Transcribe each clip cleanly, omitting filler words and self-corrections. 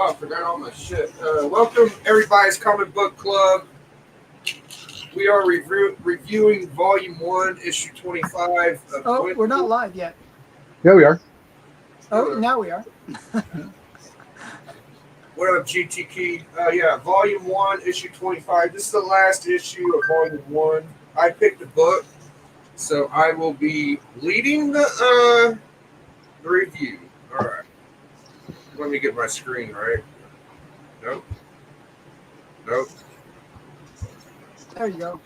Oh, I forgot all my shit. Welcome, everybody's comic book club. We are reviewing Volume 1, Issue 25 of Oh, we're not Gwenpool. live yet. Yeah, we are. Oh, now we are. What up, GT Key? Yeah, Volume 1, Issue 25. This is the last issue of Volume 1. I picked a book, so I will be leading the review. All right. Let me get my screen right. Nope. Nope. There you go.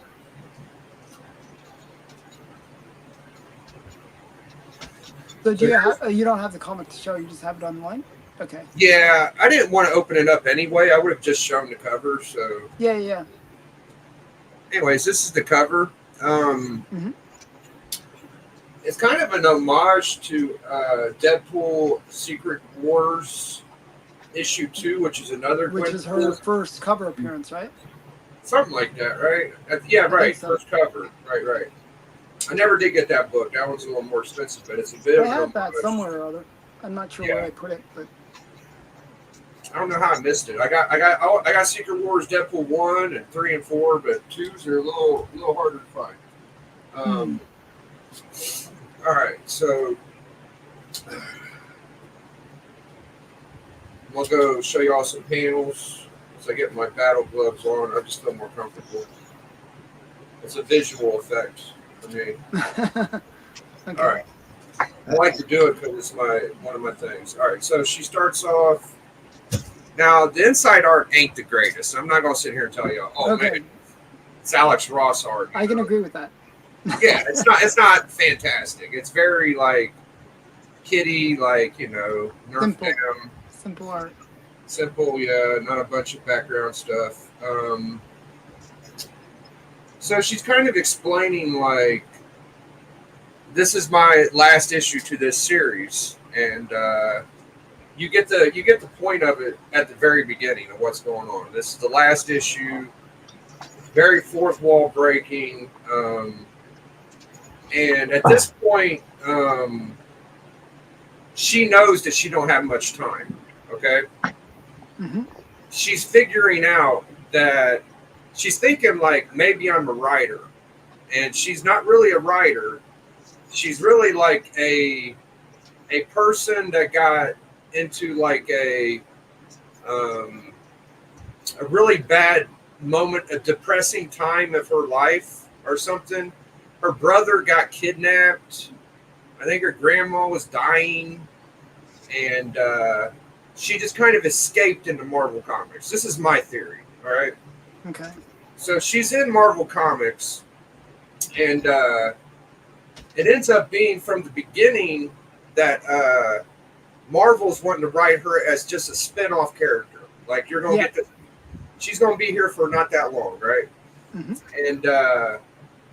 So do you don't have the comic to show? You just have it online. Okay. Yeah, I didn't want to open it up anyway. I would have just shown the cover. So, Yeah. anyways, this is the cover. Mm-hmm. It's kind of an homage to Deadpool Secret Wars issue 2, which is another Which is her first cover appearance, right? something like that, right? Yeah, right. So. First cover, right. I never did get that book. That one's a little more expensive, but it's a bit I of an have that homage. somewhere or other. I'm not sure where I put it, but I don't know how I missed it. I got Secret Wars Deadpool 1 and 3 and 4, but 2s are a little harder to find. All right, so I'll go show you all some panels. As I get my battle gloves on, I just feel more comfortable. It's a visual effect for me. okay. All right. I like to do it because it's one of my things. All right, so she starts off. Now, the inside art ain't the greatest. I'm not going to sit here and tell you, man, it's Alex Ross art. I can agree with that. Yeah, it's not fantastic. It's very, like, kiddie, like, nerf down. Simple art. Simple, yeah, not a bunch of background stuff. So she's kind of explaining, like, this is my last issue to this series, and you get the point of it at the very beginning of what's going on. This is the last issue, very fourth wall breaking, and at this point, she knows that she don't have much time. Okay, she's figuring out that she's thinking like maybe I'm a writer, and she's not really a writer. She's really like a person that got into like a really bad moment, a depressing time of her life or something. Her brother got kidnapped. I think her grandma was dying, and she just kind of escaped into Marvel Comics. This is my theory, all right? Okay. So she's in Marvel Comics, and it ends up being from the beginning that Marvel's wanting to write her as just a spin-off character. Like, you're going to get this. She's going to be here for not that long, right? And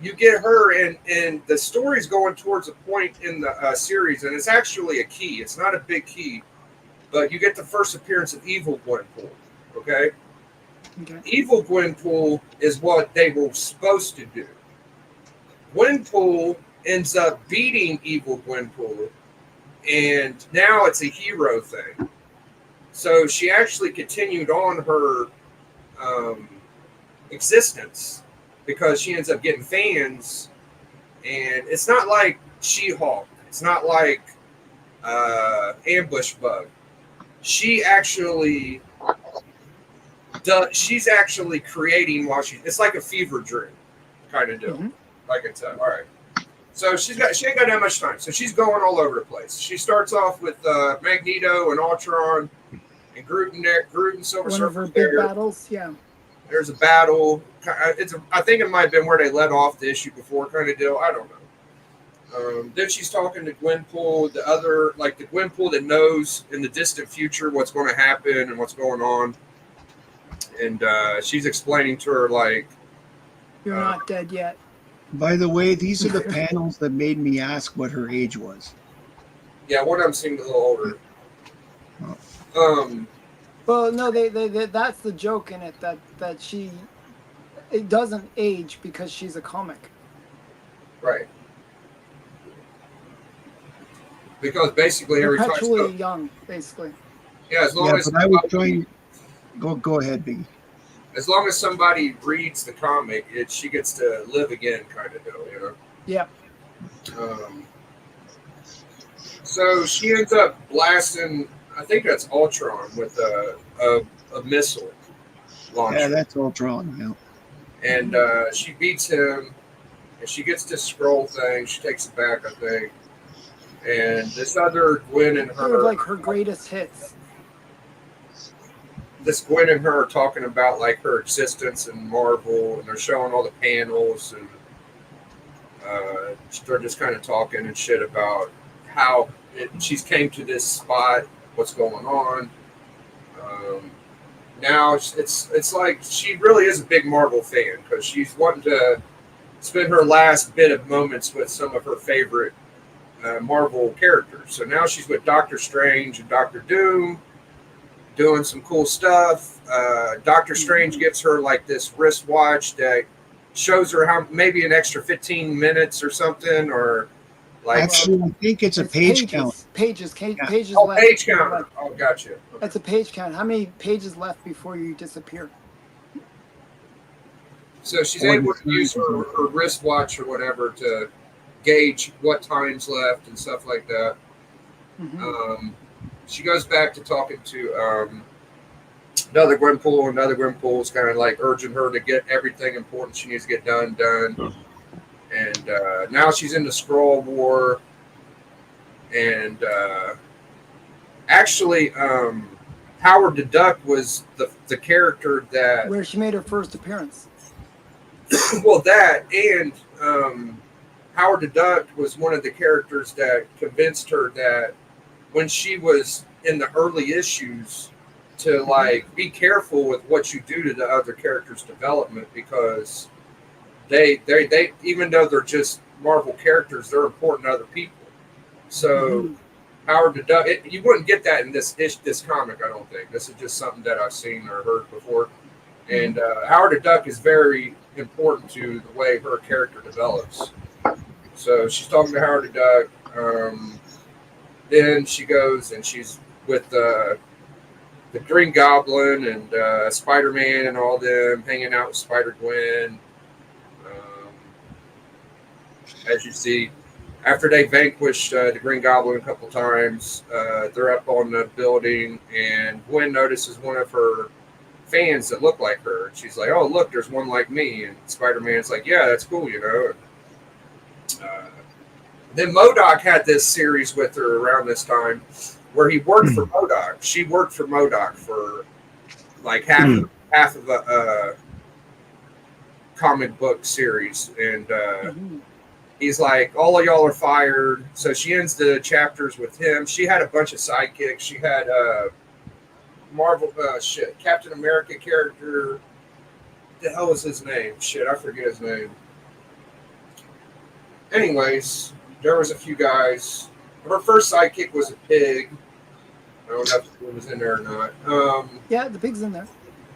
you get her, and the story's going towards a point in the series, and it's actually a key. It's not a big key, but you get the first appearance of Evil Gwenpool, okay? Evil Gwenpool is what they were supposed to do. Gwenpool ends up beating Evil Gwenpool, and now it's a hero thing. So she actually continued on her existence because she ends up getting fans, and it's not like She-Hulk. It's not like Ambush Bug. She's actually creating while it's like a fever dream kind of deal. I can tell. All right. So she ain't got that much time. So she's going all over the place. She starts off with Magneto and Ultron and Groot and Silver Surfer. One of her big battles, yeah. There's a battle. I think it might have been where they let off the issue before kind of deal. I don't know. Then she's talking to Gwenpool, the Gwenpool that knows in the distant future what's going to happen and what's going on. And she's explaining to her, like, you're not dead yet. By the way, these are the panels that made me ask what her age was. Yeah, one of them seemed a little older. Well, no, they that's the joke in it, that it doesn't age because she's a comic. Right. Because basically every time perpetually young, basically. Yeah, as long Yeah, as but I would somebody, join. Go ahead, Biggie. as long as somebody reads the comic, she gets to live again, kind of deal, Yeah. Um, so she ends up blasting. I think that's Ultron with a missile Yeah, launcher, that's Ultron. Yeah. and she beats him. And she gets this scroll thing. She takes it back, I think. And this other Gwen and Sort of her, like her greatest hits. this Gwen and her are talking about like her existence in Marvel, and they're showing all the panels, and they're just kind of talking and shit about how she's came to this spot, what's going on. Um, Now it's like she really is a big Marvel fan because she's wanting to spend her last bit of moments with some of her favorite Marvel characters. So now she's with Doctor Strange and Doctor Doom, doing some cool stuff. Doctor Strange gives her like this wristwatch that shows her how maybe an extra 15 minutes or something, or like Actually, I think it's a It's page count. Yeah. pages oh, left. page before you counter. left. Oh, gotcha. Okay. That's a page count. How many pages left before you disappear? So she's Or able the to use series. her wristwatch or whatever to gauge what time's left and stuff like that. Mm-hmm. She goes back to talking to another Gwenpool. Another Gwenpool is kind of like urging her to get everything important she needs to get done. And now she's in the Scroll War. And actually, Howard the Duck was the character that, Where she made her first appearance. well, that and Howard the Duck was one of the characters that convinced her that when she was in the early issues to like be careful with what you do to the other characters' development because they even though they're just Marvel characters, they're important to other people. So Howard the Duck, you wouldn't get that in this comic, I don't think. This is just something that I've seen or heard before. And Howard the Duck is very important to the way her character develops. So she's talking to Howard the Duck. Then she goes and she's with the Green Goblin and Spider-Man and all them, hanging out with Spider-Gwen. As you see, after they vanquish the Green Goblin a couple times, they're up on the building, and Gwen notices one of her fans that look like her. And she's like, "Oh, look, there's one like me." And Spider-Man's like, "Yeah, that's cool, you know." Then MODOK had this series with her around this time where he worked for MODOK. She worked for MODOK for like half of a comic book series, and he's like, "All of y'all are fired." So she ends the chapters with him. She had a bunch of sidekicks. She had Marvel Captain America character. What the hell was his name? Shit, I forget his name. Anyways, there was a few guys. Her first sidekick was a pig. I don't know if it was in there or not. Yeah, the pig's in there.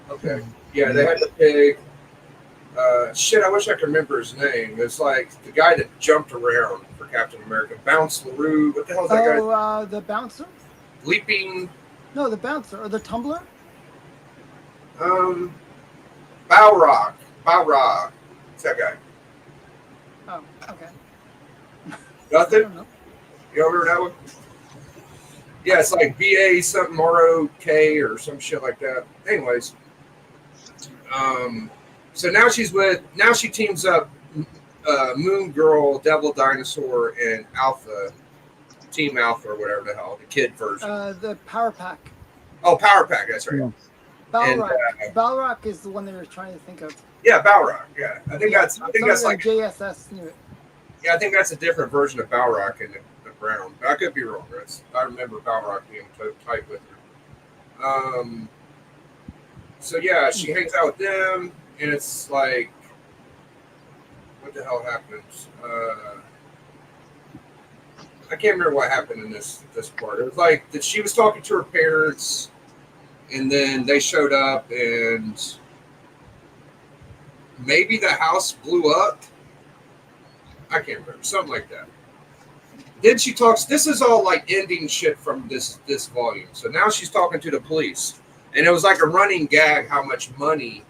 Okay. Yeah, they had the pig. Shit, I wish I could remember his name. It's like the guy that jumped around for Captain America. Bounce LaRue. What the hell is that guy? Oh, the bouncer? Leaping. No, the bouncer. Or the tumbler? Balrog. It's that guy. Oh, okay. Nothing? I don't know. You don't remember that one? Yeah, it's like BA something ROK or some shit like that. Anyways. So now she teams up Moon Girl, Devil Dinosaur, and Alpha, Team Alpha or whatever the hell, the kid version. The Power Pack. Oh, Power Pack, that's right. Balrog. Balrog is the one they were trying to think of. Yeah, Balrog. Yeah, I think that's like JSS knew it. Yeah, I think that's a different version of Balrog in the brown. But I could be wrong. I remember Balrog being tight with her. So yeah, she hangs out with them, and it's like, what the hell happens? I can't remember what happened in this part. It was like that she was talking to her parents, and then they showed up, and maybe the house blew up. I can't remember, something like that. then she talks. This is all like ending shit from this volume. So now she's talking to the police, and it was like a running gag how much money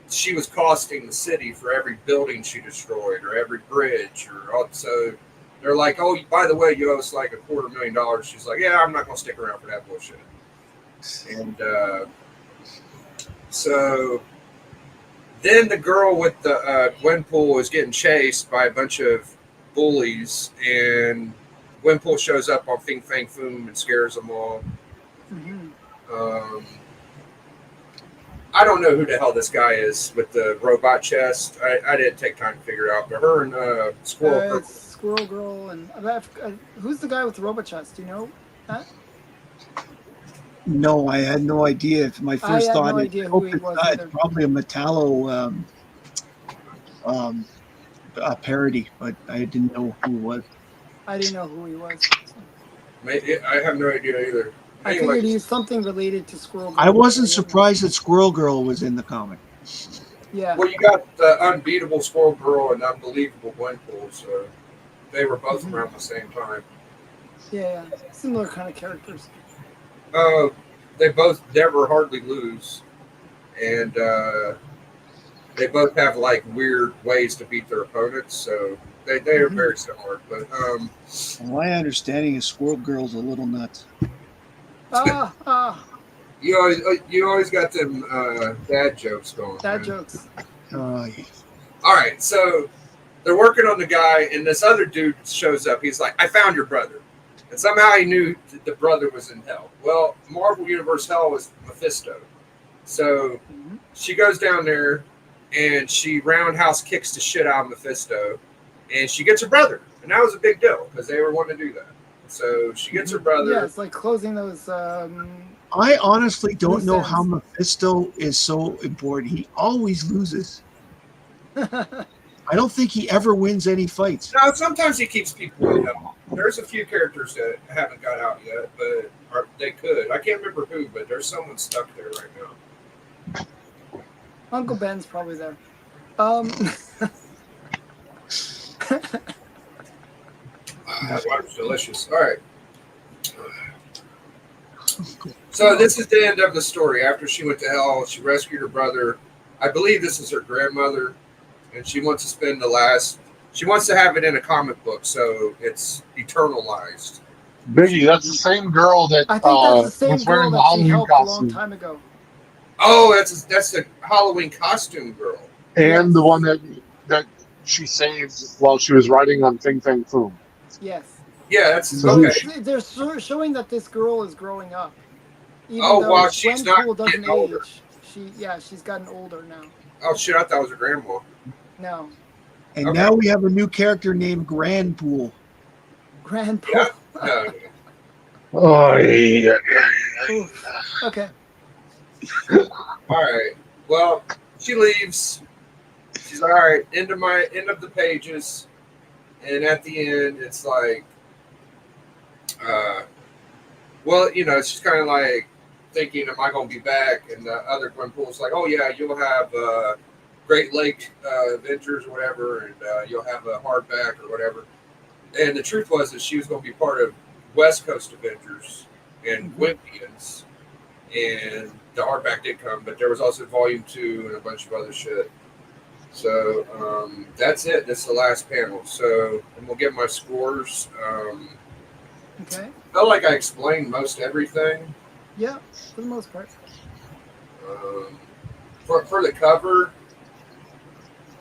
she was costing the city for every building she destroyed or every bridge or all. So they're like, oh, by the way, you owe us like $250,000. She's like, yeah, I'm not gonna stick around for that bullshit. And so then the girl with the Gwenpool is getting chased by a bunch of bullies, and Gwenpool shows up on Fing Fang Foom and scares them all. I don't know who the hell this guy is with the robot chest. I didn't take time to figure it out, but her and Squirrel. It's Squirrel Girl and who's the guy with the robot chest? Do you know that? No, I had no idea. If my first had thought no is idea who he was either. it's probably a Metallo a parody, but I didn't know who it was. I didn't know who he was. I have no idea either. I figured he was something related to Squirrel Girl. I wasn't surprised that Squirrel Girl was in the comic. Yeah. Well, you got the unbeatable Squirrel Girl and unbelievable Gwenpool, so they were both around the same time. Yeah, similar kind of characters. They both never hardly lose, and they both have like weird ways to beat their opponents. So they are very similar. But my understanding is Squirrel Girl's a little nuts. You always got them dad jokes going. Dad jokes. All right, so they're working on the guy, and this other dude shows up. He's like, "I found your brother." And somehow he knew that the brother was in hell. Well, Marvel Universe hell was Mephisto. So she goes down there and she roundhouse kicks the shit out of Mephisto. And she gets her brother. And that was a big deal because they were wanting to do that. So she gets her brother. Yeah, it's like closing those. I honestly don't know how Mephisto is so important. He always loses. I don't think he ever wins any fights. No, sometimes he keeps people in hell. There's a few characters that haven't got out yet, but they could. I can't remember who, but there's someone stuck there right now. Uncle Ben's probably there. That water's delicious. All right. So this is the end of the story. After she went to hell, she rescued her brother. I believe this is her grandmother, and she wants to spend the last. She wants to have it in a comic book, so it's eternalized. Biggie, that's the same girl that I think that's the same was girl wearing the that she Halloween helped a long costume, time ago. Oh, that's the Halloween costume girl. and the one that she saved while she was riding on Fing Fang Foom. Yes. Yeah, that's So okay. They're showing that this girl is growing up. Even Oh, though wow, she's not Gwenpool doesn't getting older. age. She's gotten older now. Oh shit, I thought it was her grandma. No. And Okay. now we have a new character named Granpool. Grandpa. Yeah. No. Oh, yeah. Oof. Okay. All right. Well, she leaves. She's like, all right, end of the pages, and at the end, it's like, well, she's kind of like thinking, am I going to be back? And the other Gwenpool's like, oh yeah, you'll have Great Lake Adventures or whatever, and you'll have a hardback or whatever. And the truth was that she was going to be part of West Coast Avengers and Gwimpians, and the hardback did come, but there was also Volume 2 and a bunch of other shit. So that's it. That's the last panel. So I'm going to get my scores. Okay. Felt like I explained most everything. Yeah, for the most part. For the cover,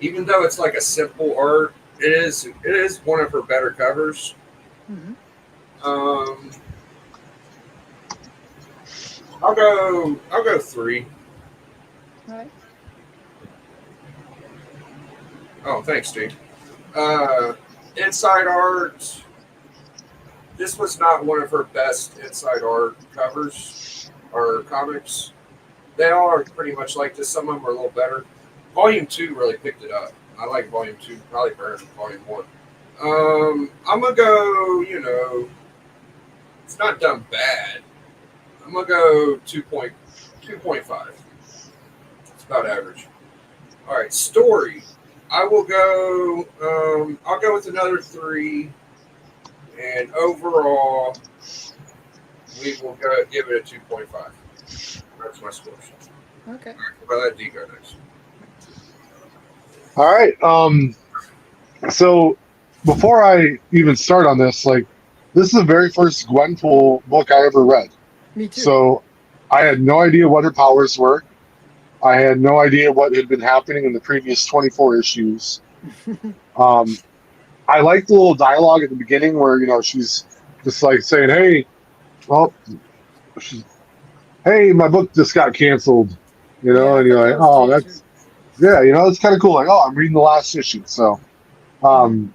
even though it's like a simple art, it is one of her better covers. Mm-hmm. I'll go 3. All right. Oh, thanks, Steve. Inside art. This was not one of her best inside art covers or comics. They all are pretty much like this. Some of them are a little better. Volume 2 really picked it up. I like Volume 2 probably better than Volume 1. I'm going to go, it's not done bad. I'm going to go 2.5. It's about average. All right, story. I will go, I'll go with another 3. And overall, we will give it a 2.5. That's my score. Okay. I'll let D go next. All right. So before I even start on this, like, this is the very first Gwenpool book I ever read. Me too. So I had no idea what her powers were. I had no idea what had been happening in the previous 24 issues. I liked the little dialogue at the beginning where, she's just like saying, "Hey, well, she's, hey, my book just got canceled," Yeah, I and you're thought like, that was "Oh, cute too. that's, yeah, it's kind of cool." Like, "Oh, I'm reading the last issue." So, um,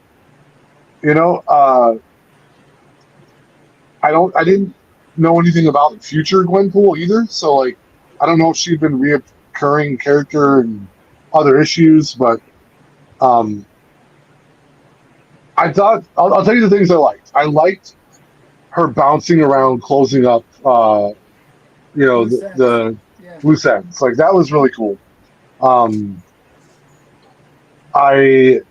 you know, uh, I didn't know anything about future Gwenpool either. So, like, I don't know if she'd been reoccurring character in other issues, but um, I thought I'll tell you the things I liked. I liked her bouncing around, closing up, Loose ends. the Yeah. loose ends. Like, that was really cool. Um, I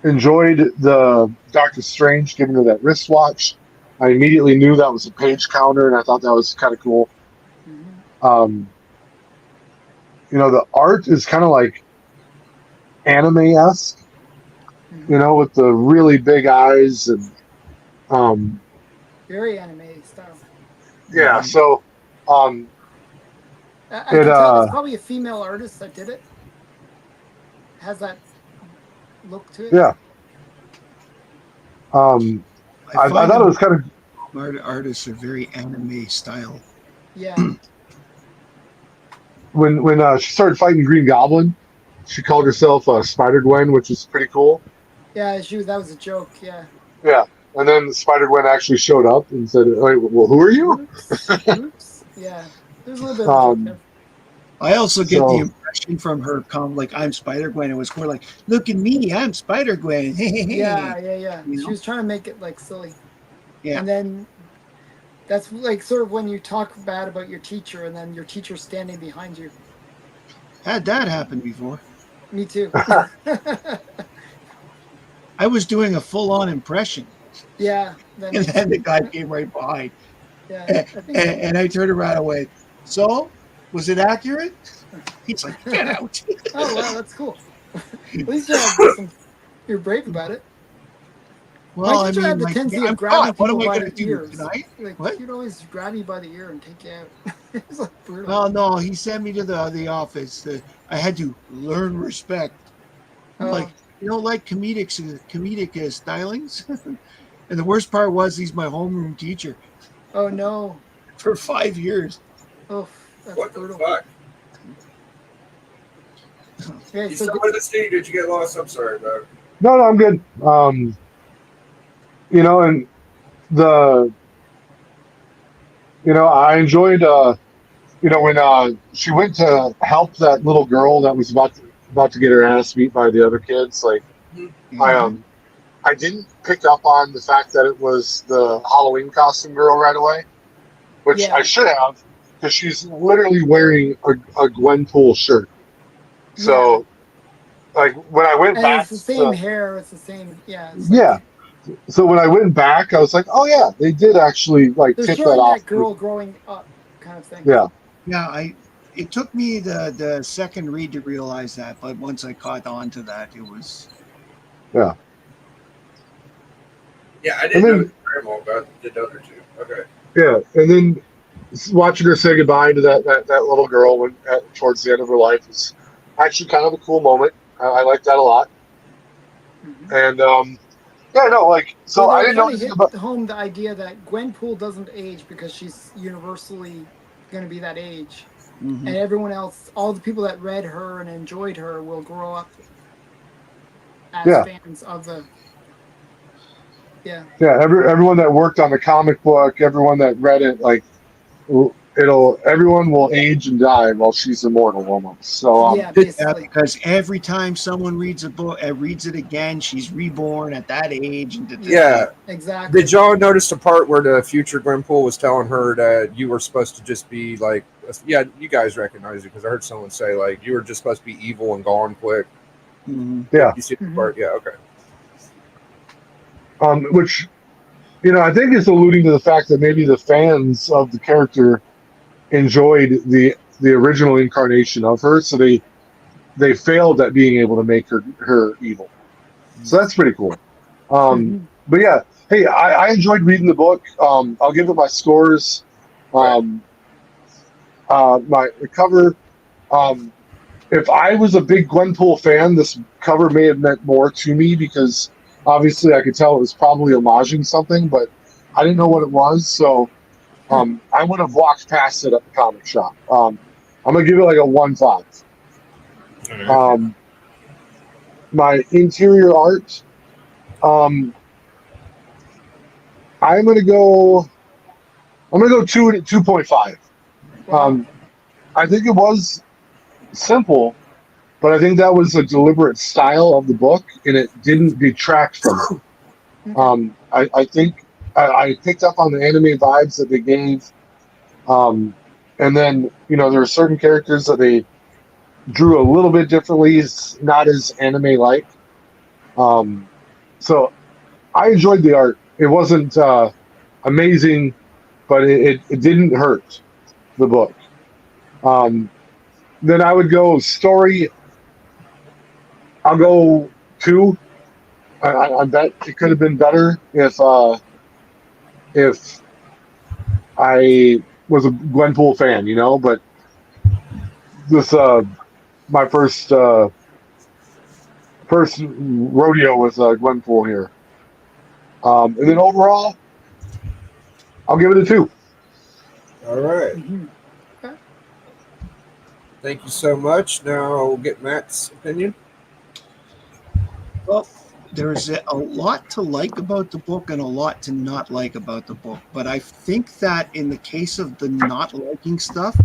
enjoyed the Doctor Strange giving her that wristwatch. I immediately knew that was a page counter, and I thought that was kind of cool. Mm-hmm. The art is kind of like anime-esque, Mm-hmm. with the really big eyes and Very anime style. yeah. So I it can tell it's probably a female artist that did it. Has that look to it. yeah. I find thought it them was kind of artists are very anime style. Yeah. when she started fighting Green Goblin, she called herself Spider Gwen, which is pretty cool. Yeah, that was a joke. Yeah. Yeah, and then Spider Gwen actually showed up and said, "Wait, well, who are you?" Oops. Yeah. There's a little bit of a joke there. I also get the So impression from her like I'm Spider Gwen. It was more like, look at me, I'm Spider Gwen. Yeah. You She know? was trying to make it like silly. Yeah. And then that's like sort of when you talk bad about your teacher and then your teacher's standing behind you. Had that happen before. Me too. I was doing a full on impression. Yeah. That And makes then the sense. guy came right behind. Yeah. I think And I turned around and went, so was it accurate? He's like, get out. Oh wow, that's cool. At least you're brave about it. Well, My I teacher had mean, the like, tendency I'm of grabbing caught. What people am I by going the to do ears. tonight? Like What? he'd always grab you by the ear and take you out. It was like brutal. Well, no, he sent me to the office. I had to learn respect. I'm Oh, like, like comedic stylings. And the worst part was he's my homeroom teacher oh no. for 5 years. Oh, that's What the brutal. fuck? Okay, You so still with us, D? Did you get lost? I'm sorry, dog. no, I'm good. And the I enjoyed when she went to help that little girl that was about to get her ass beat by the other kids. Like, I Mhm. I didn't pick up on the fact that it was the Halloween costume girl right away, which I yeah, should have, because she's literally wearing a Gwenpool shirt. yeah, So, like, when I went and back it's the same to, hair. It's the same. Yeah, it's like yeah, so when I went back, I was like, oh yeah, they did actually like they're tip that showing off. that girl growing up, kind of thing. Yeah, Yeah, it took me the second read to realize that, but once I caught on to that, it was yeah, Yeah, I and didn't know then the grandma about the other two. Okay. yeah, and then watching her say goodbye to that little girl towards the end of her life was actually kind of a cool moment. I like that a lot. Hmm. And yeah, no, like, Well, so they I were didn't know trying to anything hit about. home the idea that Gwenpool doesn't age because she's universally going to be that age, mhm. and everyone else, all the people that read her and enjoyed her, will grow up as Yeah, fans of the. Yeah. yeah. Everyone that worked on the comic book, everyone that read it, like, everyone will age and die while she's immortal almost. So Yeah, Yeah, basically. because every time someone reads a book, reads it again, she's reborn at that age. And Yeah, Yeah. exactly. Did y'all notice the part where the future Gwenpool was telling her that you were supposed to just be like, yeah, you guys recognize it because I heard someone say like you were just supposed to be evil and gone quick. Mhm. yeah, You see the Hmm. part? Yeah. Okay. which I think it's alluding to the fact that maybe the fans of the character enjoyed the original incarnation of her, so they failed at being able to make her evil. So that's pretty cool. Mhm. But yeah, hey, I enjoyed reading the book. I'll give it my scores. Right. Um, my the cover. Um, if I was a big Gwenpool fan, this cover may have meant more to me because obviously I could tell it was probably homaging something, but I didn't know what it was, so I would have walked past it at the comic shop. I'm gonna give it like a 1.5. All right. Um, my interior art. Um, I'm gonna go. I'm gonna go 2.5. Wow. I think it was simple, but I think that was a deliberate style of the book, and it didn't detract from it. Okay. I think I picked up on the anime vibes that they gave, um, and then there are certain characters that they drew a little bit differently, it's not as anime like. Um, so I enjoyed the art. It wasn't amazing, but it didn't hurt the book. Um, then I would go story. I'll go 2. I bet it could have been better if I was a Gwenpool fan, But this my first rodeo with Gwenpool here. And then overall, I'll give it a 2. All right. Mhm. Okay. Thank you so much. Now we'll get Matt's opinion. Well, there's a lot to like about the book and a lot to not like about the book. But I think that in the case of the not liking stuff,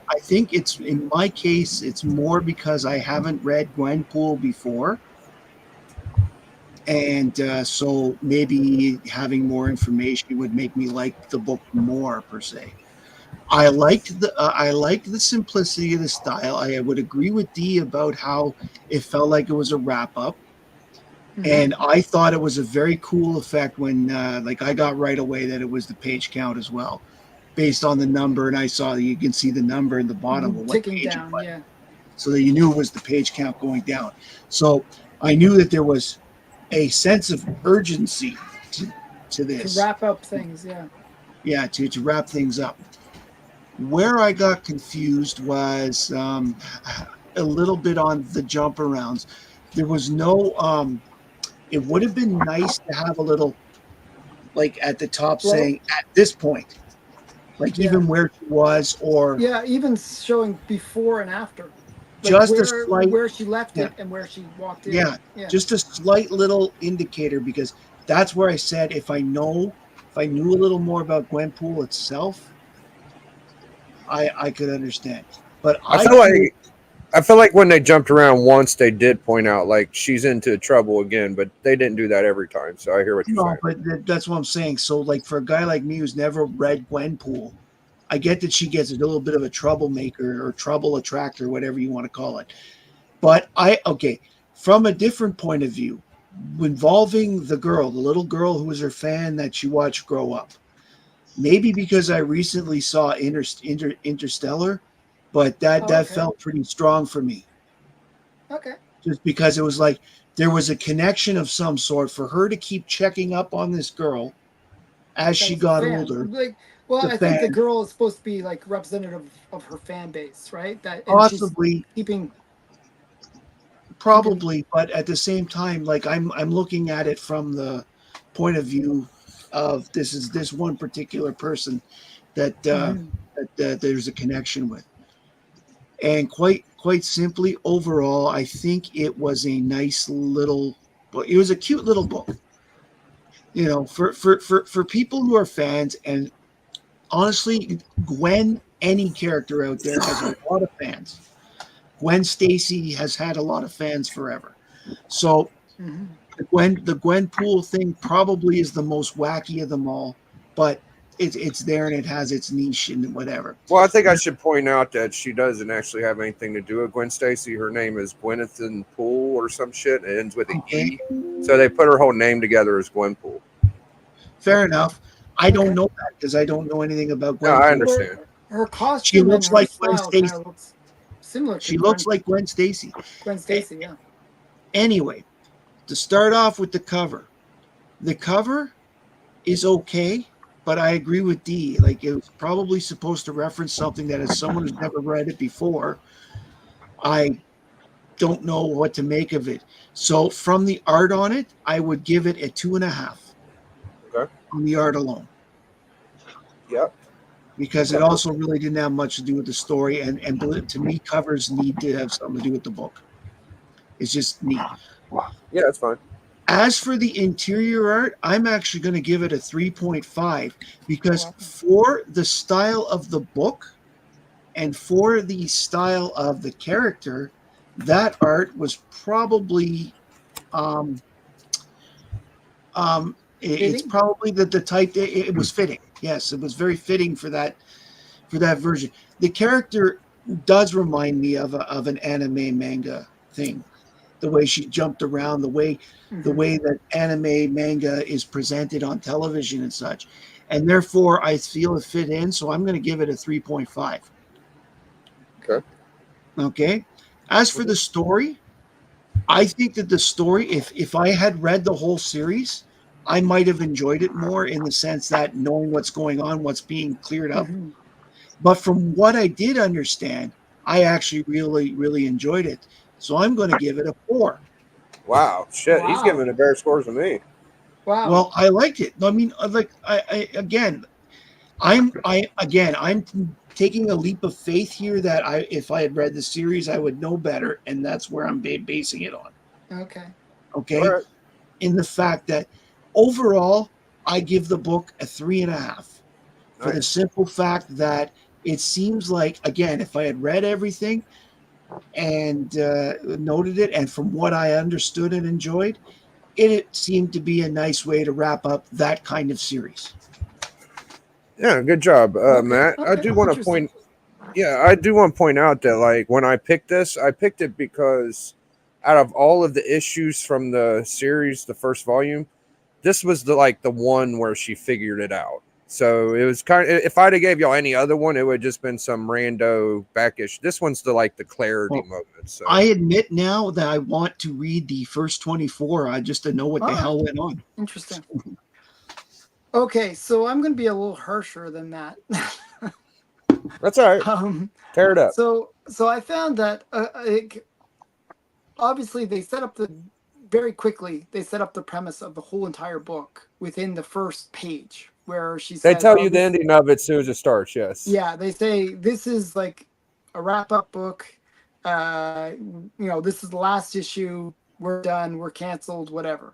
I think in my case, it's more because I haven't read Gwenpool before. And so maybe having more information would make me like the book more per se. I liked the simplicity of the style. I would agree with Dee about how it felt like it was a wrap up. Mhm. And I thought it was a very cool effect when, like, I got right away that it was the page count as well, based on the number. And I saw that you can see the number in the bottom of what Ticking page it down. was, Yeah. so that you knew it was the page count going down. So I knew that there was a sense of urgency to To this. wrap up things. Yeah. Yeah, to wrap things up. Where I got confused was a little bit on the jump arounds. There was no. It would have been nice to have a little, like, at the top Flow. saying at this point, like Yeah. even where she was, or Yeah. Even showing before and after, like just a where slight, where she left yeah, it and where she walked in. yeah, Yeah. just a slight little indicator, because that's where I said if I knew a little more about Gwenpool itself, I could understand. But I I feel feel like I feel like when they jumped around once, they did point out like she's into trouble again, but they didn't do that every time. So I hear what you're no, saying. but that's what I'm saying. So, like, for a guy like me who's never read Gwenpool, I get that she gets a little bit of a troublemaker or trouble attractor, whatever you want to call it. But okay, from a different point of view, involving the girl, the little girl who was her fan that she watched grow up. Maybe because I recently saw Interstellar, but Oh, that okay. felt pretty strong for me. Okay. Just because it was like there was a connection of some sort for her to keep checking up on this girl as That she was a got fan. older. Like, well, The I think the fan, girl is supposed to be like representative of her fan base, right? That and she's possibly, keeping keeping. probably, but at the same time, like, I'm looking at it from the point of view of this is this one particular person that Mhm. there's a connection with. And quite simply, overall, I think it was a nice little book. It was a cute little book, for people who are fans. And honestly, Gwen, any character out there has a lot of fans. Gwen Stacy has had a lot of fans forever. So Mhm. the Gwenpool thing probably is the most wacky of them all, but it's there and it has its niche and whatever. Well, I think I should point out that she doesn't actually have anything to do with Gwen Stacy. Her name is Gwyneth Poole or some shit. It ends with an Okay, E. So they put her whole name together as Gwen Poole. Fair enough. I don't know that because I don't know anything about No, I Gwenpool. understand. Her She costume and looks her like Gwen style kind Stacy. of looks similar to She looks like Gwen Stacy. Gwen Stacy. Yeah. Anyway, to start off with the cover is okay, but I agree with Dee. Like it was probably supposed to reference something that, as someone who's never read it before, I don't know what to make of it. So from the art on it, I would give it a 2.5 Okay. on the art alone, Yep. because it also really didn't have much to do with the story. And to me, covers need to have something to do with the book. It's just neat. Yeah, that's fine. As for the interior art, I'm actually going to give it a 3.5 because Wow. for the style of the book and for the style of the character, that art was probably it's Fitting? probably the type it was fitting. Yes, it was very fitting for that version. The character does remind me of an anime manga thing. The way she jumped around, the way that anime manga is presented on television and such. And therefore I feel it fit in, so I'm going to give it a 3.5. Okay. Okay. As for the story, I think that the story, if I had read the whole series, I might have enjoyed it more in the sense that knowing what's going on, what's being cleared up. Mm-hmm. But from what I did understand, I actually really, really enjoyed it. So I'm going to give it a 4. Wow. Shit. He's Wow. giving it better scores than me. Wow. Well, I liked it. I mean, I'm taking a leap of faith here that if I had read the series, I would know better, and that's where I'm basing it on. Okay. Okay, All right. in the fact that overall, I give the book a 3.5 for the Nice. simple fact that it seems like, again, if I had read everything and noted it, and from what I understood and enjoyed, it seemed to be a nice way to wrap up that kind of series. Yeah, good job, Okay, Matt. I okay, do want to interesting. point out that like when I picked this, I picked it because out of all of the issues from the series, the first volume, this was the one where she figured it out. So it was kind of, if I'd have gave y'all any other one, it would have just been some rando backish. This one's the clarity moment. So I admit now that I want to read the first 24, just to know what the hell went on. Interesting. Okay, so I'm going to be a little harsher than that. that's all right. Tear it up. So I found that obviously they set up very quickly. They set up the premise of the whole entire book within the first page, where she They says, tell you the ending of it as soon as it starts. Yes. Yeah, they say this is like a wrap-up book. This is the last issue. We're done. We're canceled. Whatever.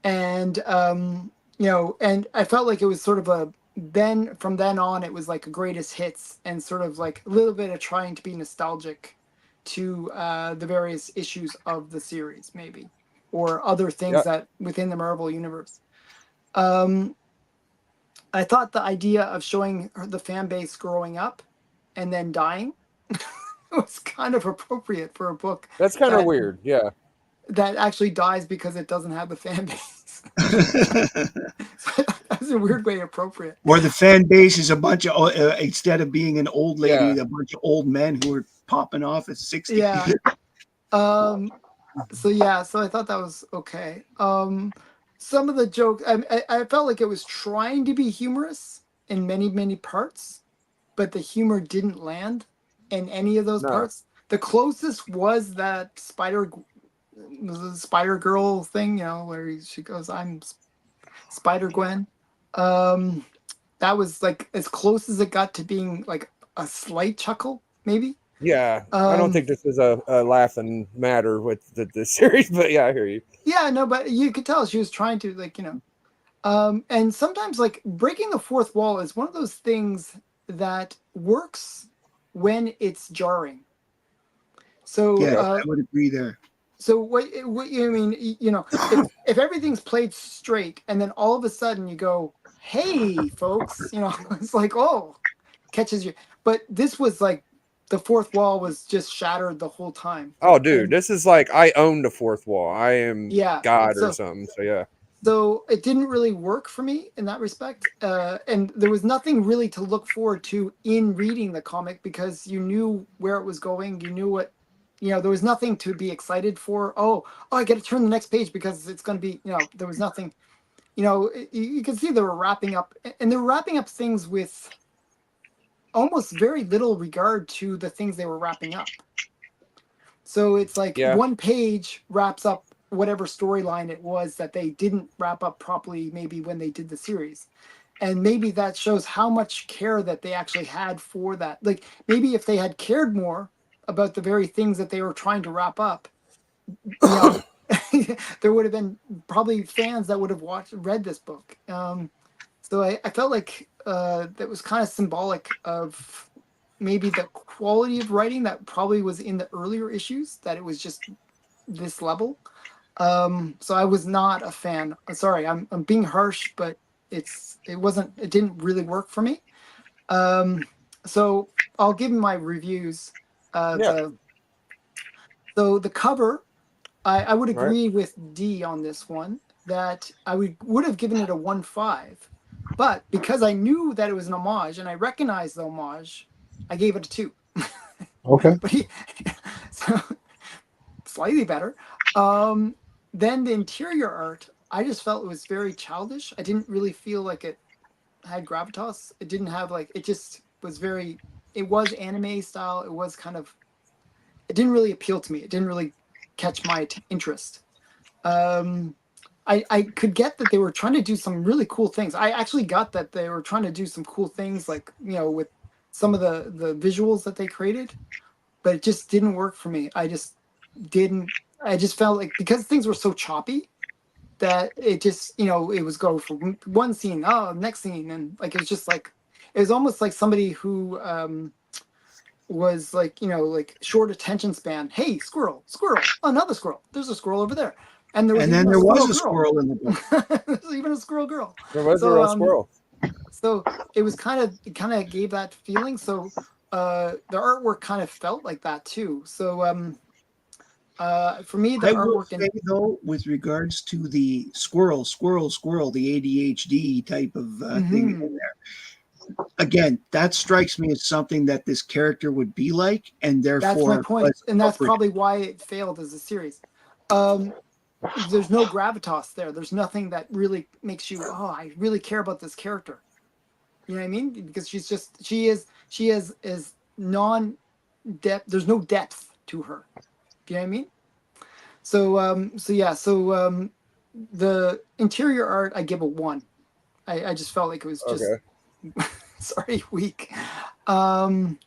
And and I felt like it was sort of from then on, it was like a greatest hits and sort of like a little bit of trying to be nostalgic to the various issues of the series, maybe, or other things that within the Marvel universe. I thought the idea of showing the fan base growing up and then dying was kind of appropriate for a book. That's kind of weird. Yeah. That actually dies because it doesn't have the fan base. So that's a weird way appropriate. Or the fan base is a bunch of, instead of being an old lady, Yeah. a bunch of old men who are popping off at 60. Yeah. So I thought that was okay. Some of the jokes, I felt like it was trying to be humorous in many, many parts, but the humor didn't land in any of those parts. The closest was that Spider Girl thing, where she goes, "I'm Spider Gwen." That was like as close as it got to being like a slight chuckle, maybe. Yeah, I don't think this is a laughing matter with the series, but yeah, I hear you. Yeah, no, but you could tell she was trying to and sometimes like breaking the fourth wall is one of those things that works when it's jarring. So yeah, I would agree there. So what you mean? If everything's played straight, and then all of a sudden you go, "Hey, folks," it's like, oh, catches you. But this was like the fourth wall was just shattered the whole time. Oh, dude, this is like I own the fourth wall. I am God or something. So yeah. So it didn't really work for me in that respect. And there was nothing really to look forward to in reading the comic because you knew where it was going. You knew what, there was nothing to be excited for. Oh, I got to turn the next page because it's going to be, there was nothing, you can see they were wrapping up and they were wrapping up things with almost very little regard to the things they were wrapping up. So it's like Yeah. one page wraps up whatever storyline it was that they didn't wrap up properly, maybe when they did the series. And maybe that shows how much care that they actually had for that. Like maybe if they had cared more about the very things that they were trying to wrap up, there would have been probably fans that would have read this book. So I felt like that was kind of symbolic of maybe the quality of writing that probably was in the earlier issues, that it was just this level. So I was not a fan. Sorry, I'm being harsh, but it didn't really work for me. So I'll give my reviews. Yeah. So the cover, I would Right. agree with D on this one, that I would have given it a 1.5, but because I knew that it was an homage and I recognized the homage, I gave it a 2. Okay. But so slightly better. Then the interior art, I just felt it was very childish. I didn't really feel like it had gravitas. It didn't have it just was very, it was anime style. It was it didn't really appeal to me. It didn't really catch my interest. I could get that they were trying to do some really cool things. I actually got that they were trying to do some cool things, like, with some of the visuals that they created, but it just didn't work for me. I just felt like, because things were so choppy, that it just, it was go from one scene, next scene. And it was just it was almost like somebody who, was like short attention span. Hey, squirrel, another squirrel. There's a squirrel over there. And there was And even then a there was squirrel a girl. squirrel in the book. There's even a squirrel girl. There was a So, real squirrel. So it was it kind of gave that feeling. So the artwork kind of felt like that too. So for me, the I will artwork say though, with regards to the squirrel, the ADHD type of thing in there, again, that strikes me as something that this character would be like, and that's my therefore point, was and that's appropriate. probably why it failed as a series. There's no gravitas there. There's nothing that really makes you, I really care about this character. You know what I mean? Because she is non-depth. There's no depth to her. Do you know what I mean? So the interior art, I give a 1. I just felt like it was just Okay. sorry, weak. And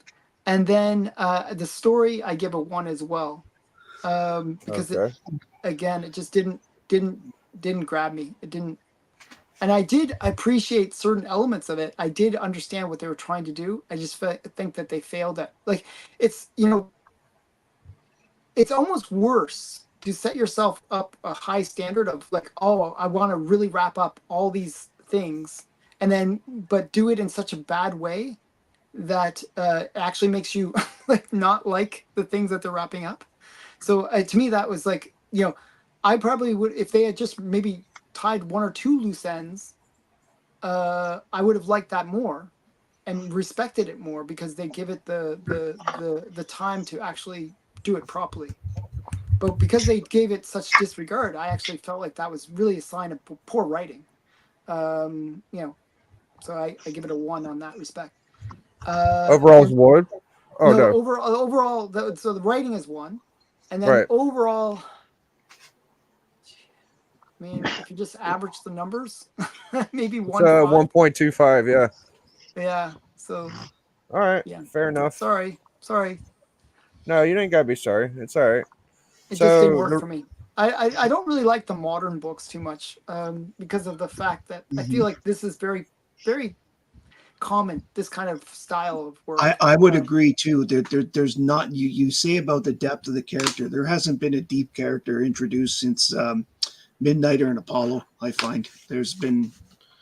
then the story, I give a 1 as well. Because Okay. it just didn't grab me. It didn't. And I did appreciate certain elements of it. I did understand what they were trying to do. I just think that they failed at, it's, it's almost worse to set yourself up a high standard of I want to really wrap up all these things, and then but do it in such a bad way that actually makes you not like the things that they're wrapping up. So to me, that was I probably would, if they had just maybe tied 1 or 2 loose ends, I would have liked that more and respected it more, because they give it the time to actually do it properly. But because they gave it such disregard, I actually felt like that was really a sign of poor writing. So I give it a 1 on that respect. Overall's wood. Oh no. Overall, so the writing is 1, and then Right. overall, I mean, if you just average the numbers, maybe It's 1.5. 1.25. Yeah. Yeah. So. All right. Yeah. Fair enough. Sorry. No, you didn't gotta be sorry. It's all right. It just didn't work for me. I don't really like the modern books too much, because of the fact that I feel like this is very, very common, this kind of style of work. I would agree too. There's not, you say about the depth of the character. There hasn't been a deep character introduced since Midnighter and Apollo. I find there's been,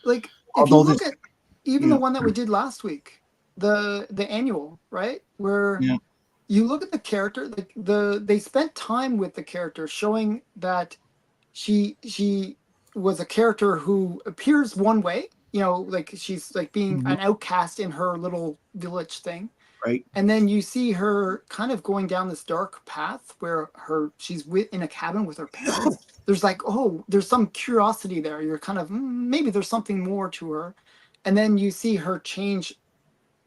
if you look at even the one that we did last week, the annual, right, where you look at the character, they spent time with the character, showing that she was a character who appears one way, you know, like she's like being Mhm. an outcast in her little village thing. Right. And then you see her kind of going down this dark path where she's in a cabin with her parents. There's like, oh, there's some curiosity there. You're kind of maybe there's something more to her. And then you see her change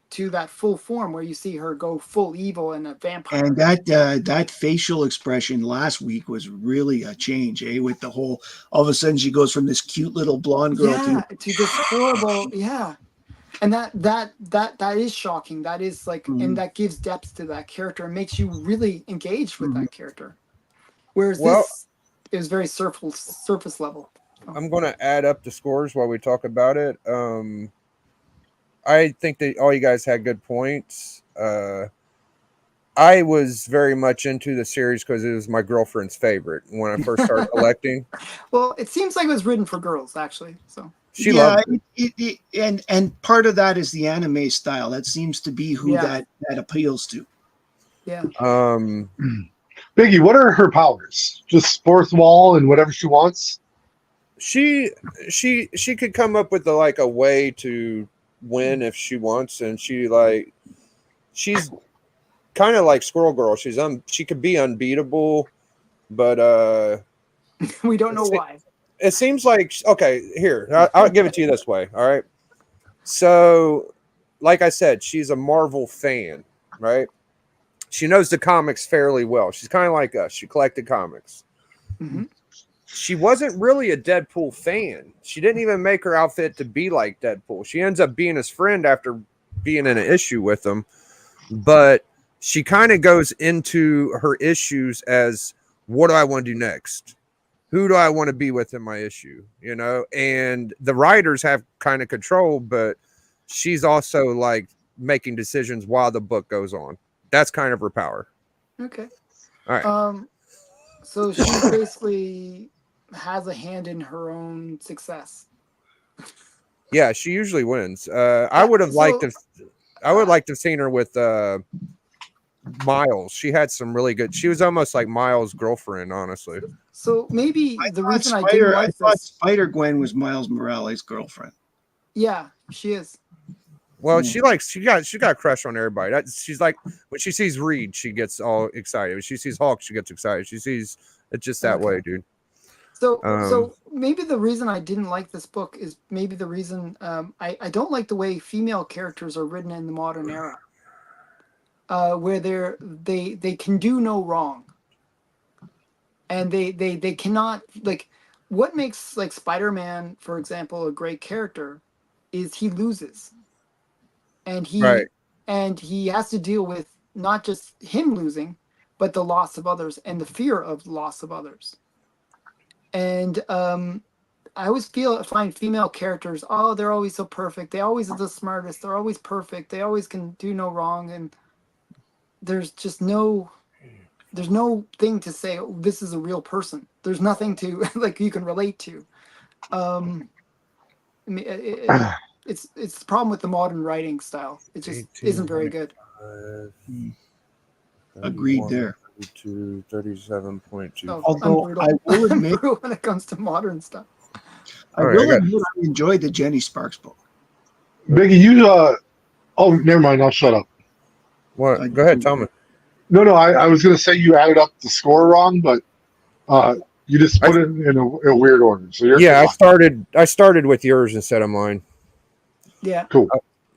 to that full form where you see her go full evil and a vampire. And that facial expression last week was really a change, eh? With the whole, all of a sudden she goes from this cute little blonde girl to this horrible, and that is shocking. That is like, Mhm. and that gives depth to that character and makes you really engaged with Mhm. that character. Whereas Well- this is very surface level. I'm going to add up the scores while we talk about it. I think that all you guys had good points. I was very much into the series because it was my girlfriend's favorite when I first started collecting. Well, it seems like it was written for girls, actually. So She loved it. And part of that is the anime style. That seems to be who Yeah. that appeals to. yeah, Biggie, what are her powers? Just fourth wall and whatever she wants. she could come up with a way to win if she wants, and she's kind of like Squirrel Girl. She could be unbeatable, but we don't know why. it seems like, okay, here, I'll give it to you this way. All right. So, like I said, she's a Marvel fan, right? She knows the comics fairly well. She's kind of like us. She collected comics. hmm She wasn't really a Deadpool fan. She didn't even make her outfit to be like Deadpool. She ends up being his friend after being in an issue with him. But she kind of goes into her issues as, what do I want to do next? Who do I want to be with in my issue? You know, and the writers have kind of control, but she's also like making decisions while the book goes on. That's kind of her power. Okay. All right. So she basically has a hand in her own success. Yeah, she usually wins. I would have liked to. I would like to have seen her with Miles. She had some really good. She was almost like Miles' girlfriend, honestly. So maybe the reason I didn't Spider, like thought this, Spider Gwen was Miles Morales' girlfriend. yeah, she is. Well, she got a crush on everybody. She's like, when she sees Reed, she gets all excited. When she sees Hulk, she gets excited. She sees it's just that way, dude. So maybe the reason I didn't like this book is maybe the reason I don't like the way female characters are written in the modern era, where they can do no wrong, and they cannot, like, what makes like Spider-Man, for example, a great character is he loses, and he has to deal with not just him losing, but the loss of others and the fear of the loss of others. And I always find female characters, oh, they're always so perfect. They always are the smartest. They're always perfect. They always can do no wrong. And there's no thing to say, oh, this is a real person. There's nothing to like you can relate to. I mean, it's the problem with the modern writing style. It just isn't very good. Agreed there. 37.2. Oh, Although I'm brutal. I will I'm admit, brutal when it comes to modern stuff. I All right, will I got- admit I enjoyed the Jenny Sparks book. Biggie, you oh, never mind. I'll shut up. What? Go ahead, tell me. No, I was gonna say you added up the score wrong, but you just put it in a weird order. So you're Yeah, fine. I started with yours instead of mine. Yeah. Cool.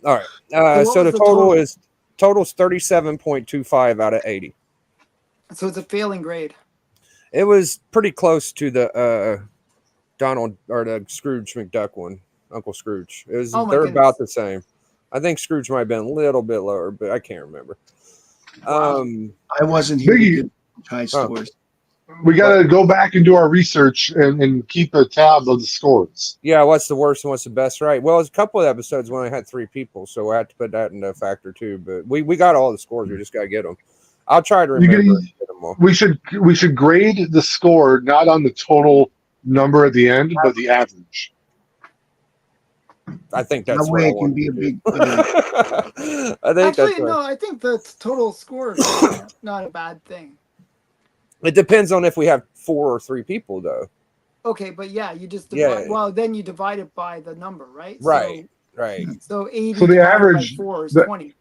All right. what So was the the total? total's 37.25 out of 80. So it's a failing grade. It was pretty close to the Donald or the Scrooge McDuck one, Uncle Scrooge. Oh my They're goodness. about the same. I think Scrooge might have been a little bit lower, but I can't remember. Wow. I wasn't here to Biggie. give high scores. We gotta go back and do our research and keep a tab of the scores. Yeah, what's the worst and what's the best, right? Well, it's a couple of episodes when I had 3 people, so I had to put that into a factor too. But we got all the scores. We just got to get them. I'll try to remember and get them all. We should grade the score not on the total number at the end, but the average. I think that's That what way I it can want be to a do. big. I think Actually, that's right. no, I think the total score is not a bad thing. It depends on if we have 4 or 3 people, though. Okay, but yeah, you just Yeah. divide. Well, then you divide it by the number, right? Right. Right. So 80 So the divided average, by 4 is the, 20.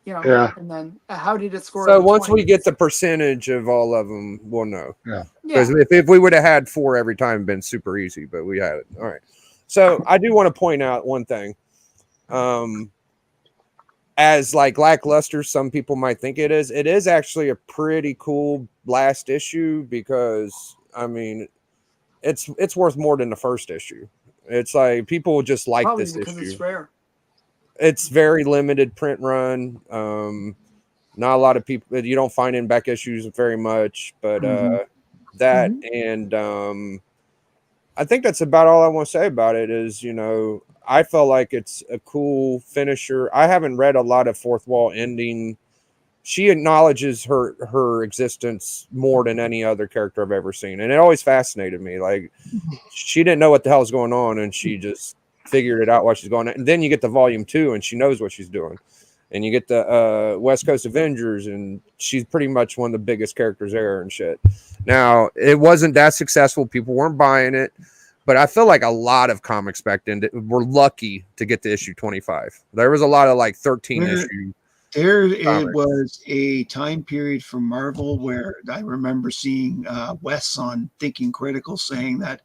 You know, yeah, and then how did it score? So out of once 20? we get the percentage of all of them, we'll know. yeah. Because Yeah. if we would have had 4 every time, it'd been super easy, but we had it. All right. So I do want to point out one thing. As like lackluster, some people might think it is actually a pretty cool last issue because I mean it's worth more than the first issue. It's like people just like Probably this because issue. it's rare. It's very limited print run. Not a lot of people, you don't find in back issues very much, but that and I think that's about all I want to say about it is, I felt like it's a cool finisher. I haven't read a lot of Fourth Wall ending. She acknowledges her existence more than any other character I've ever seen. And it always fascinated me. Like she didn't know what the hell's going on and she just figured it out while she's going on. And then you get the volume 2 and she knows what she's doing. And you get the West Coast Avengers and she's pretty much one of the biggest characters there and shit. Now, it wasn't that successful. People weren't buying it. But I feel like a lot of comics back then were lucky to get to issue 25. There was a lot of like 13 issue. It was a time period for Marvel where I remember seeing Wes on Thinking Critical saying that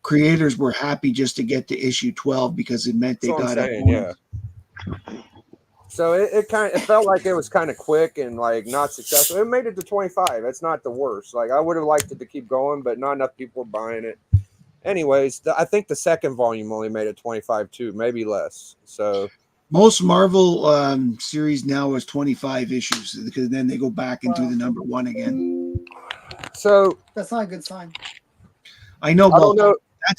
creators were happy just to get to issue 12 because it meant they got it. Yeah. So it felt like it was kind of quick and like not successful. It made it to 25. That's not the worst. Like I would have liked it to keep going, but not enough people were buying it. Anyways, I think the second volume only made it 25 too, maybe less. So most Marvel series now is 25 issues because then they go back and do the number 1 again. So that's not a good sign. I know. I don't know.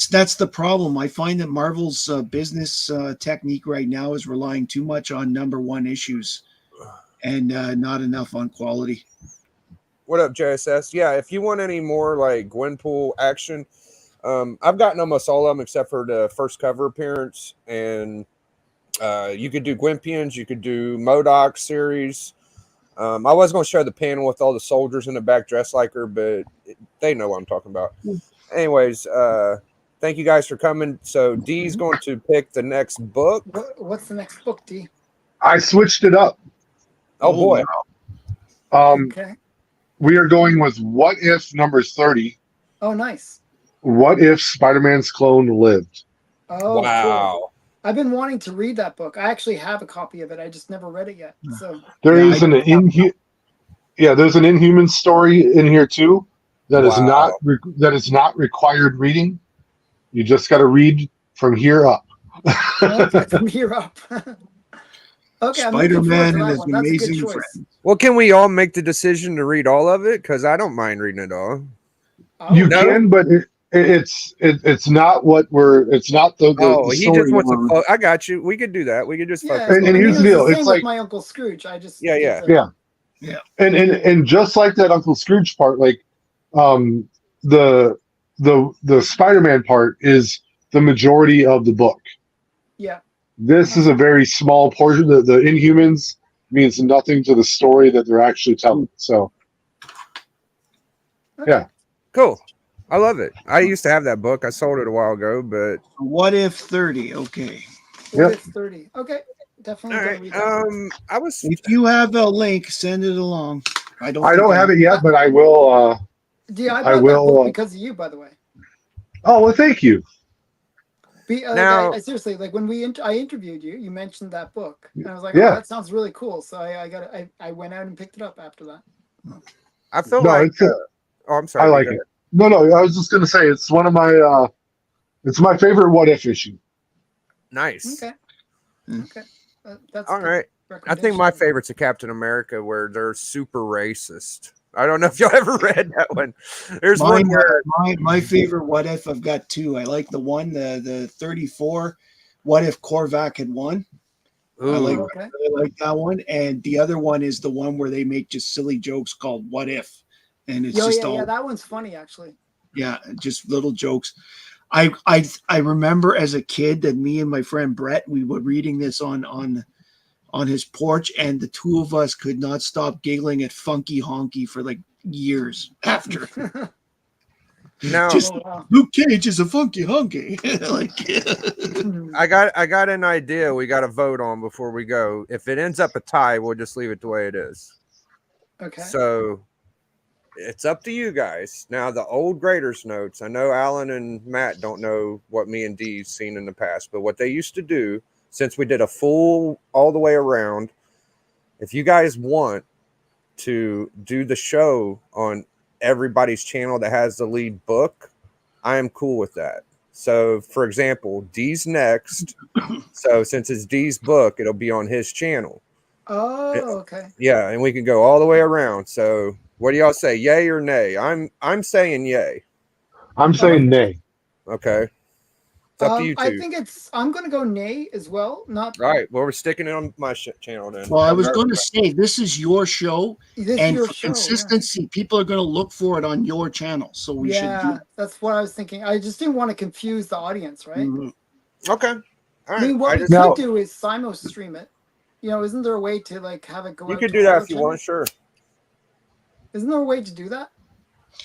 That's the problem. I find that Marvel's business technique right now is relying too much on number 1 issues and not enough on quality. What up, JSS? Yeah, if you want any more like Gwenpool action, I've gotten almost all of them except for the first cover appearance, and you could do Gwempians, you could do MODOK series. I was going to show the panel with all the soldiers in the back dressed like her, but they know what I'm talking about. Anyways, thank you guys for coming. So D's going to pick the next book. What's the next book, D? I switched it up. Oh boy. Okay. We are going with What If number 30. Oh, nice. What if Spider-Man's clone lived? Oh, wow. Cool. I've been wanting to read that book. I actually have a copy of it. I just never read it yet. So there's an Inhuman story in here too that is not required reading. You just got to read from here up. From here up. Okay, Spider-Man and his amazing friends. Well, can we all make the decision to read all of it? Because I don't mind reading it all. You can, but it's not what it's not the he just wants to. I got you. We could do that. We could just focus. And here's the deal. It's like my Uncle Scrooge. I just yeah. And just like that Uncle Scrooge part, like the Spider-Man part is the majority of the book. Yeah. This is a very small portion. The Inhumans means nothing to the story that they're actually telling. So yeah. Cool. I love it. I used to have that book. I sold it a while ago, but What If 30? Okay. What If 30? Okay, definitely. All right. If you have a link, send it along. I don't have it yet, but I will. I will that book because of you, by the way. Oh well, thank you. Now, I seriously, like when I interviewed you, you mentioned that book, and I was like, yeah, that sounds really cool. So I went out and picked it up after that. I feel like. I'm sorry. I like it. No, I was just gonna say it's one of my. It's my favorite What If issue. Nice. Okay. That's all right. I think my favorite's a Captain America where they're super racist. I don't know if y'all ever read that one. There's one where my favorite What If, I've got 2. I like the one, the 34. What if Korvac had won? I really like that one. And the other one is the one where they make just silly jokes called What If. And it's that one's funny actually. Yeah, just little jokes. I remember as a kid that me and my friend Brett, we were reading this on his porch, and the two of us could not stop giggling at Funky Honky for like years after. Now Just Oh, wow. Luke Cage is a funky hunky. Like, I got an idea we got to vote on before we go. If it ends up a tie, we'll just leave it the way it is. Okay. So it's up to you guys. Now the old graders notes. I know Alan and Matt don't know what me and Dee's seen in the past, but what they used to do, since we did a full all the way around, if you guys want to do the show on everybody's channel that has the lead book, I am cool with that. So, for example, D's next. So, since it's D's book, it'll be on his channel. Oh, okay. Yeah, and we can go all the way around. So, what do y'all say, yay or nay? I'm saying yay. I'm saying nay. Okay, it's up to you I two. think I'm gonna go nay as well. Not All right, well, we're sticking it on my channel then. well, I was going to say this is your show, this is and your for show. Yeah. consistency, people are going to look for it on your channel. So we should do. That's what I was thinking. I just didn't want to confuse the audience, right? Mhm. Okay, all right. I mean, what we could Now- do is Simo stream it. You know, isn't there a way to like have it go You out could to do all that the if you want, channels? sure. Isn't there a way to do that?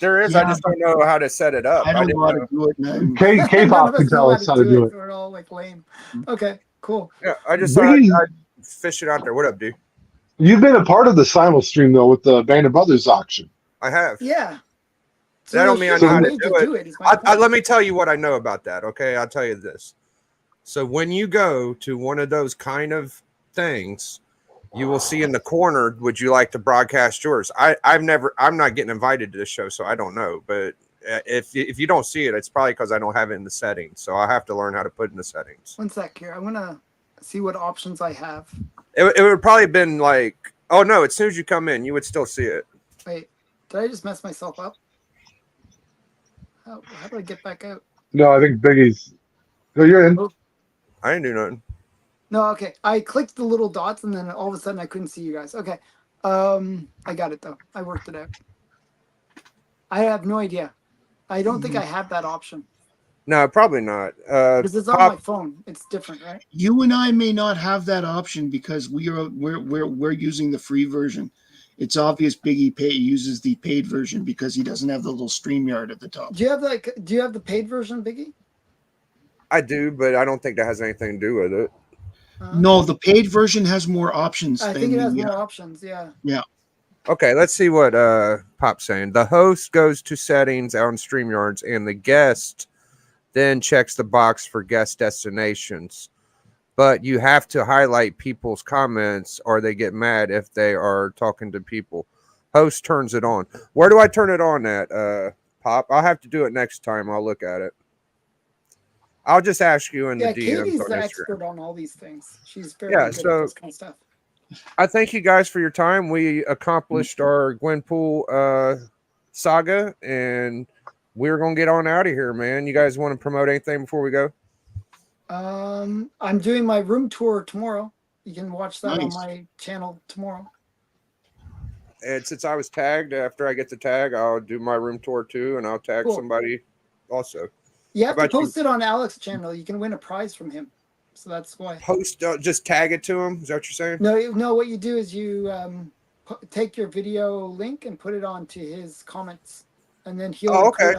There is. Yeah, I just don't know how to set it up. I don't didn't know how know. to do it. Man. None K-pop of us can know tell how us how to do it. We're all like lame. Okay, cool. Yeah, I just thought Biggie, I'd fish it out there. What up, dude? you've been a part of the Simul stream though with the Band of Brothers auction. I have. Yeah. That don't mean I there should know how be to a way do it. is my point. Let me tell you what I know about that. Okay, I'll tell you this. So when you go to one of those kind of things, you will see in the corner, would you like to broadcast yours? I'm not getting invited to this show, so I don't know. But if you don't see it, it's probably because I don't have it in the settings. So I'll have to learn how to put it in the settings. One sec here. I want to see what options I have. It would probably been like, oh no, as soon as you come in, you would still see it. Wait, did I just mess myself up? How do I get back out? No, I think Biggie's. No, you're in. I didn't do nothing. No, okay. I clicked the little dots and then all of a sudden I couldn't see you guys. Okay. I got it though. I worked it out. I have no idea. I don't think I have that option. No, probably not. Because it's on my phone. It's different, right? You and I may not have that option because we're using the free version. It's obvious Biggie uses the paid version because he doesn't have the little StreamYard at the top. Do you have the paid version, Biggie? I do, but I don't think that has anything to do with it. No, the paid version has more options. I think it has more options. Yeah. Yeah. Okay, let's see what Pop's saying. The host goes to settings on StreamYards, and the guest then checks the box for guest destinations. But you have to highlight people's comments or they get mad if they are talking to people. Host turns it on. Where do I turn it on at, Pop? I'll have to do it next time. I'll look at it. I'll just ask you in the DMs Katie's on the Instagram. expert on all these things. She's very good at this kind of stuff. I thank you guys for your time. We accomplished our Gwenpool saga, and we're going to get on out of here, man. You guys want to promote anything before we go? I'm doing my room tour tomorrow. You can watch that Nice. on my channel tomorrow. And since I was tagged, after I get the tag, I'll do my room tour too, and I'll tag Cool. somebody also. You have How to about you? post it on Alex's channel. You can win a prize from him. So that's why. Post, just tag it to him. Is that what you're saying? No. What you do is you take your video link and put it onto his comments, and then he'll. Oh, okay.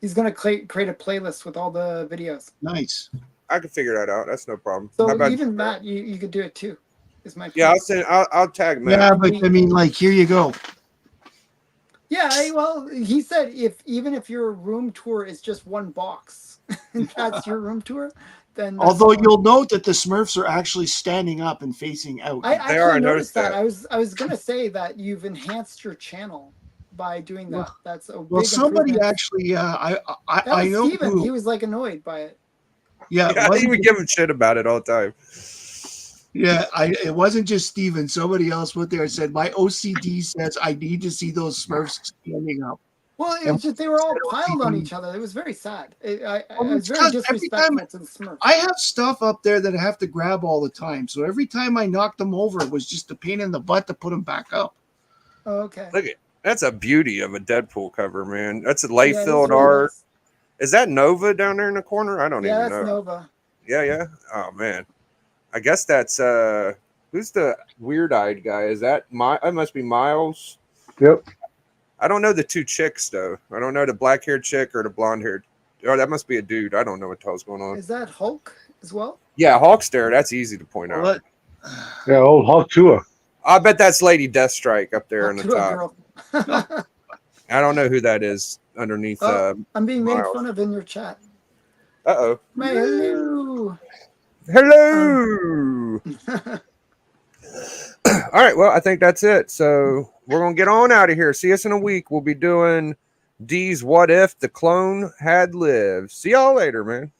He's gonna create a playlist with all the videos. Nice. I can figure that out. That's no problem. So How about even you? Matt, you could do it too. Is my Yeah, point. I'll tag Matt. Yeah, but I mean, like, here you go. Yeah, well, he said even if your room tour is just one box, that's your room tour. Then that's Although fine. you'll note that the Smurfs are actually standing up and facing out. I They are, I actually noticed noticed that. that. I was gonna say that you've enhanced your channel by doing that. That's a Well, big somebody improvement. actually, I That was know Steven. who. He was like annoyed by it. Yeah, Yeah, he would give him shit about it all the time. yeah. It wasn't just Steven. Somebody else went there and said, "My OCD says I need to see those Smurfs standing up." Well, it was just they were all piled on each other. It was very sad. I was very because every disrespectful time to the Smurfs. I have stuff up there that I have to grab all the time. So every time I knocked them over, it was just a pain in the butt to put them back up. Oh, okay. Look at that's a beauty of a Deadpool cover, man. That's a Yeah, light it was filled really art. nice. Is that Nova down there in the corner? I don't Yeah, even that's know. Nova. Yeah. Oh man. I guess that's who's the weird eyed guy? Is that that must be Miles? Yep. I don't know the two chicks though. I don't know the black haired chick or the blonde haired. Oh, that must be a dude. I don't know what the hell's going on. Is that Hulk as well? Yeah, Hawk's there. That's easy to point out. What? Yeah, old Hulk Tua. I bet that's Lady Deathstrike up there in the To a top. girl. I don't know who that is underneath. Oh, I'm being made Miles. fun of in your chat. Uh-oh. My hello. Hello. All right. Well, I think that's it. So we're going to get on out of here. See us in a week. We'll be doing D's What If the Clone Had Lived. See y'all later, man.